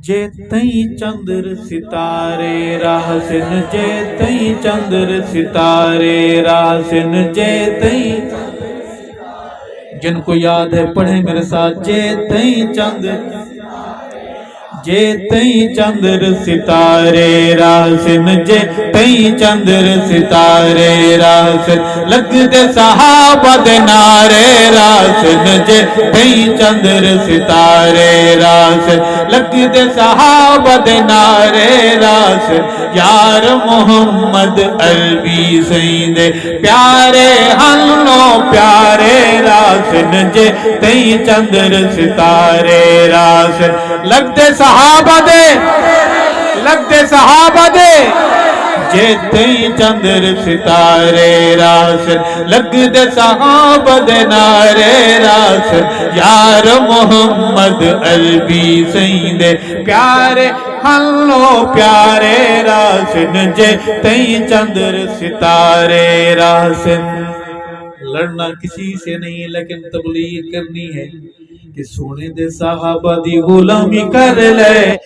جے تئی چندر ستارے راہسن جے تئی چندر ستارے راہسن جے تئی جن کو یاد ہے پڑھیں میرے ساتھ جے تئی چندر جے تئی چندر ستارے راہسن جے تئی چندر ستارے راہسن لگ دے صحابہ دے نعرے راہسن جے تئی چندر ستارے راہسن لگ دے صحابہ دے نعرے راہسن یار محمد عربی سیندے پیارے ہنو پیارے راہسن جے تئی چندر ستارے راہسن لگ دے صحابہ دے لگ دے صحابہ دے جے تئی چندر ستارے راہسن لگ دے صحابہ دے نعرے راہسن یار محمد عربی سیندے پیارے ہنو پیارے راہسن جے تئی چندر ستارے راہسن لڑنا کسی سے نہیں لیکن تبلیغ کرنی ہے کہ سونے دے صحابہ دی غلامی کر لے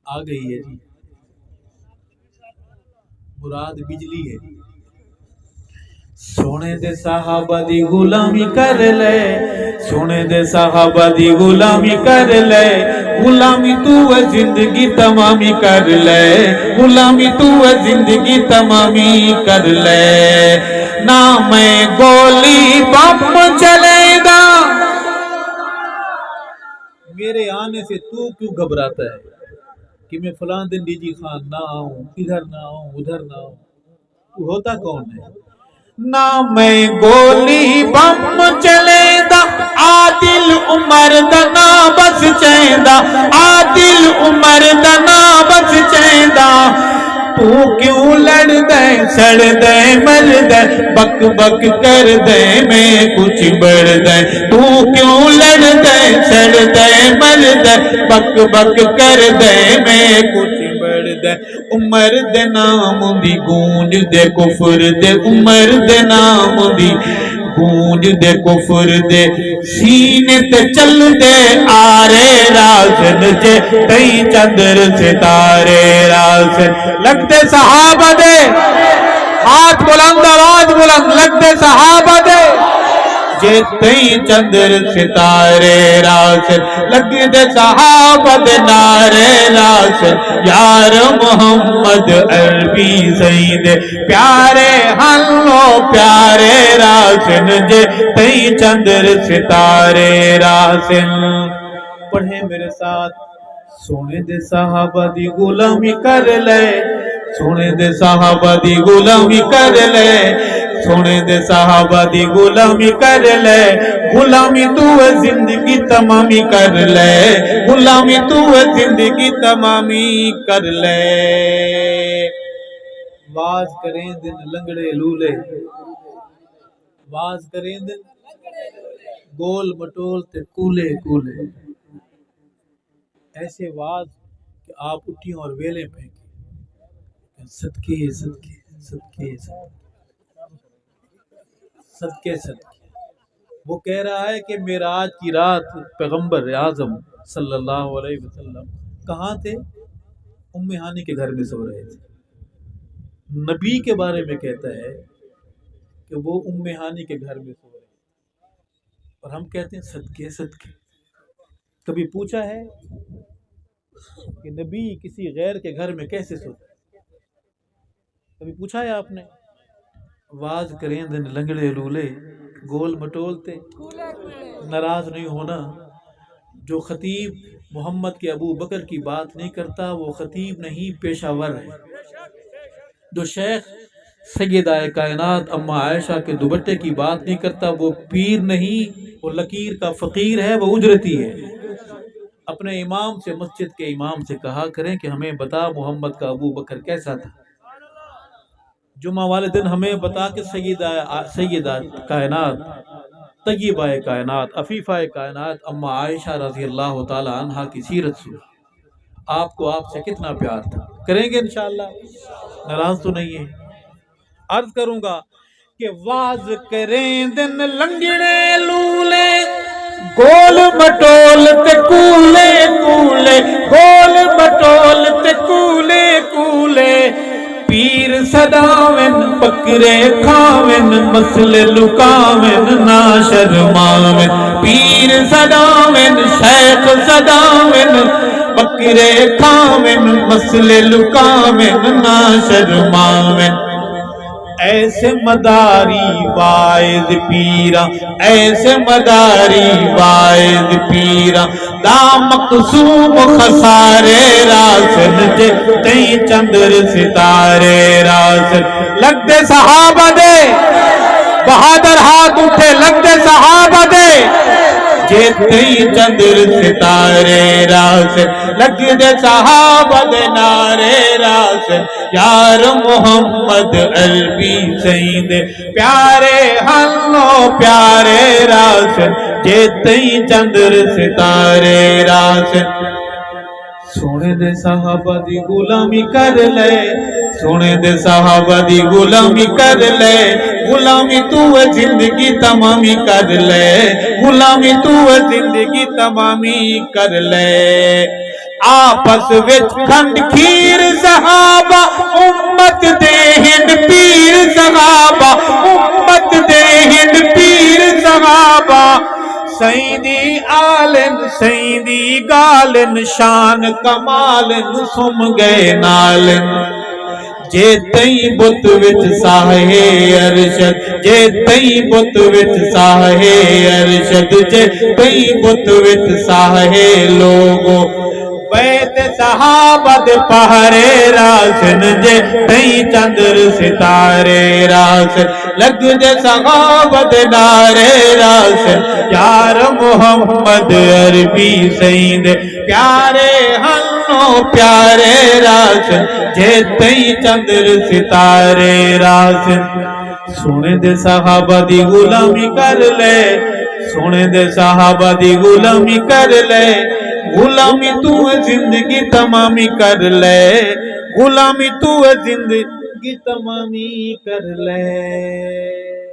آ گئی ہے جی مراد بجلی ہے سونے دے صحابہ دی غلامی کر لے سونے دے صحابہ دی غلامی کر لے غلامی تو ہے زندگی تمامی کر لے غلامی تو ہے زندگی تمامی کر لے نہ میں گولی بم چلے گا میرے آنے سے تو کیوں گھبراتا ہے کہ میں فلاں دن ڈی جی خان نہ آؤں ادھر نہ آؤں ادھر نہ آؤں تو ہوتا کون ہے نہ میں گولی بم چلے دا عادل عمر دا نا بس چیندا عادل عمر دا نا بس چیندا تو کیوں لڑ دے سڑ دے مل دے بک بک کر دے میں کچھ بڑھ دے تو کیوں لڑ دے سڑ دے مل دے بک بک کر دے میں کچھ بڑھ دے عمر دے نام دی گونج دے کفر دے عمر دے نام دی گونج دے کفر دے سینے تے چل دے آرے راہسن جے تئی چندر ستارے راہسن لگ دے صحابہ دے ہاتھ بلند آواز بلند لگ دے صحابہ دے جے تئی چندر ستارے راہسن لگ دے صحابہ دے نعرے راہسن یار محمد عربی سیندے پیارے ہنو پیارے راہسن جے تئی چندر ستارے راہسن پڑھیں میرے ساتھ سونے دے صحابہ دی غلامی کر لے سونے دے صحابہ دی غلامی کر لے سونے دے صحابہ دی غلامی کر لے غلامی تو ہے زندگی تمامی کر لے غلامی تو ہے زندگی تمامی کر لے واز کریں دن لنگڑے لولے واز کریں دن گول مٹول تے کولے کولے ایسے واز کہ آپ اٹھیں اور ویلے پھینکیں صدقے صدقے صدقے صدقے صدقے وہ کہہ رہا ہے کہ معراج کی رات پیغمبر اعظم صلی اللہ علیہ وسلم کہاں تھے ام ہانی کے گھر میں سو رہے تھے نبی کے بارے میں کہتا ہے کہ وہ ام ہانی کے گھر میں سو رہے اور ہم کہتے ہیں صدقے صدقے کبھی پوچھا ہے کہ نبی کسی غیر کے گھر میں کیسے سوتے کبھی پوچھا ہے آپ نے واز کریں دن لنگڑے لولے گول مٹولتے ناراض نہیں ہونا جو خطیب محمد کے ابو بکر کی بات نہیں کرتا وہ خطیب نہیں پیشہ ور ہے جو شیخ سیدہ کائنات اما عائشہ کے دوپٹے کی بات نہیں کرتا وہ پیر نہیں وہ لکیر کا فقیر ہے وہ اجرتی ہے اپنے امام سے مسجد کے امام سے کہا کریں کہ ہمیں بتا محمد کا ابو بکر کیسا تھا جمعہ والے دن ہمیں بتا کہ سیدہ کائنات طیبہ کائنات عفیفہ کائنات اما عائشہ رضی اللہ تعالی عنہا کی سیرت سن آپ کو آپ سے کتنا پیار تھا کریں گے انشاءاللہ ناراض تو نہیں ہے عرض کروں گا کہ واز کریں دن لنگڑے لو گول مٹول تے کولے کولے، گول مٹول تے کولے کولے، پیر صداویں بکرے کھاویں، مسئلے لکاویں نہ شرماویں، پیر صداویں شیخ صداویں، بکرے کھاویں مسئلے لکاویں نہ شرماویں۔ ایسے مداری واعظ پیرا، ایسے مداری واعظ پیرا، دا مقصوم خسارے راسن جے تئی چندر ستارے راسن۔ لگ دے صحابہ دے، بہادر ہاتھ اٹھے، لگ دے صحابہ دے، جے تئی چندر ستارے راسن، لگ دے صحابہ دے نارے راسن۔ یار محمد عربی سید پیارے ہنو پیارے راسن، جے تئی چندر ستارے راسن۔ سونے دے صحابہ دی غلامی کر لے، سونے دے صحابہ دی غلامی کر لے، غلامی تو زندگی تمامی کر لے، غلامی تو زندگی تمامی کر لے۔ آپس وچ کھنڈ کھیر صحابہ، امت دے ہند پیر صحابہ، امت دے ہند پیر صحابہ، سیدی آلن سیدی گالن، شان کمالن سم گئے نالن۔ جے تئی بت وچ ساہے ارشد، جے تئی بت وچ ساہے ارشد، جے تئی بت وچ ساہے لوگو، بیت صحابہ دے پہرے راسن، جے تئی چندر ستارے راسن، لگ دے صحابہ دے نارے راسن۔ یار محمد عربی سید پیارے ہنو پیارے راسن، جے تئی چندر ستارے راسن۔ سونے دے صحابہ دی غلامی کر لے، سونے دے صحابہ دی غلامی کر لے، غلامی تو زندگی تمامی کر لے، غلامی تو زندگی تمامی کر لے۔